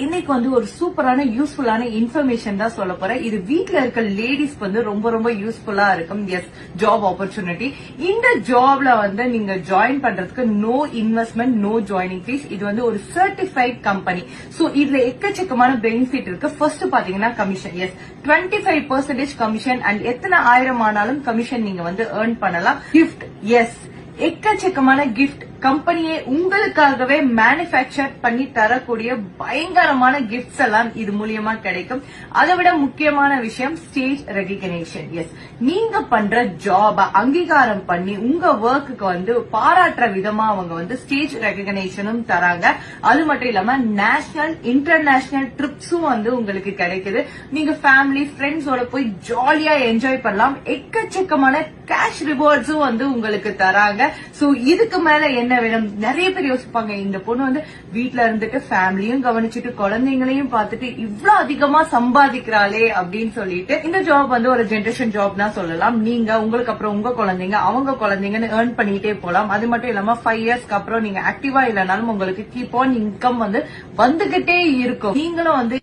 இன்னைக்கு வந்து ஒரு சூப்பரான யூஸ்ஃபுல்லான இன்ஃபர்மேஷன் தான் சொல்ல போறேன். இது வீட்ல இருக்க லேடிஸ்க்கு வந்து ரொம்ப ரொம்ப யூஸ்ஃபுல்லா இருக்கும். Yes, job opportunity. இந்த ஜாப்ல வந்து நீங்க ஜாயின் பண்றதுக்கு no investment, no joining fees. இது வந்து ஒரு சர்டிஃபைட் கம்பெனி. சோ இதுல எக்கச்சக்கமான பெனிஃபிட் இருக்கு. ஃபர்ஸ்ட் பாத்தீங்கன்னா கமிஷன். எஸ், 25% கமிஷன் அண்ட் எத்தனை ஆயிரம் ஆனாலும் கமிஷன் நீங்க வந்து ஏர்ன் பண்ணலாம். கிஃப்ட், எஸ், எக்கச்சக்கமான கிஃப்ட். கம்பெனியை உங்களுக்காகவே மேனுபேக்சர் பண்ணி தரக்கூடிய பயங்கரமான கிஃப்ட்ஸ் எல்லாம் இது மூலியமா கிடைக்கும். அதை விட முக்கியமான விஷயம் ஸ்டேஜ் ரெகக்னிஷன். எஸ், நீங்க பண்ற ஜாப் அங்கீகாரம் பண்ணி உங்க ஒர்க்குக்கு வந்து பாராட்டுற விதமா அவங்க வந்து ஸ்டேஜ் ரெகக்னிஷனும் தராங்க. அது மட்டும் இல்லாம நேஷனல் இன்டர்நேஷனல் ட்ரிப்ஸும் வந்து உங்களுக்கு கிடைக்குது. நீங்க ஃபேமிலி ஃப்ரெண்ட்ஸோட போய் ஜாலியா என்ஜாய் பண்ணலாம். எக்கச்சக்கமான கேஷ் ரிவார்ட்ஸும் வந்து உங்களுக்கு தராங்க. சோ இதுக்கு மேல என்ன வேணும்? நிறைய பேர் யோசிப்பாங்க, இந்த பொண்ணு வந்து வீட்டுல இருந்துட்டு ஃபேமிலியும் கவனிச்சுட்டு குழந்தைங்களையும் பார்த்துட்டு இவ்வளவு அதிகமா சம்பாதிக்கிறாளே அப்படின்னு சொல்லிட்டு. இந்த ஜாப் வந்து ஒரு ஜெனரேஷன் ஜாப் தான் சொல்லலாம். நீங்க உங்களுக்கு அப்புறம் உங்க குழந்தைங்க அவங்க குழந்தைங்கன்னு ஏர்ன் பண்ணிட்டே போலாம். அது மட்டும் இல்லாம 5 இயர்ஸ்க்கு அப்புறம் நீங்க ஆக்டிவா இல்லைனாலும் உங்களுக்கு கீப் ஆன் இன்கம் வந்து வந்துகிட்டே இருக்கும். நீங்களும் வந்து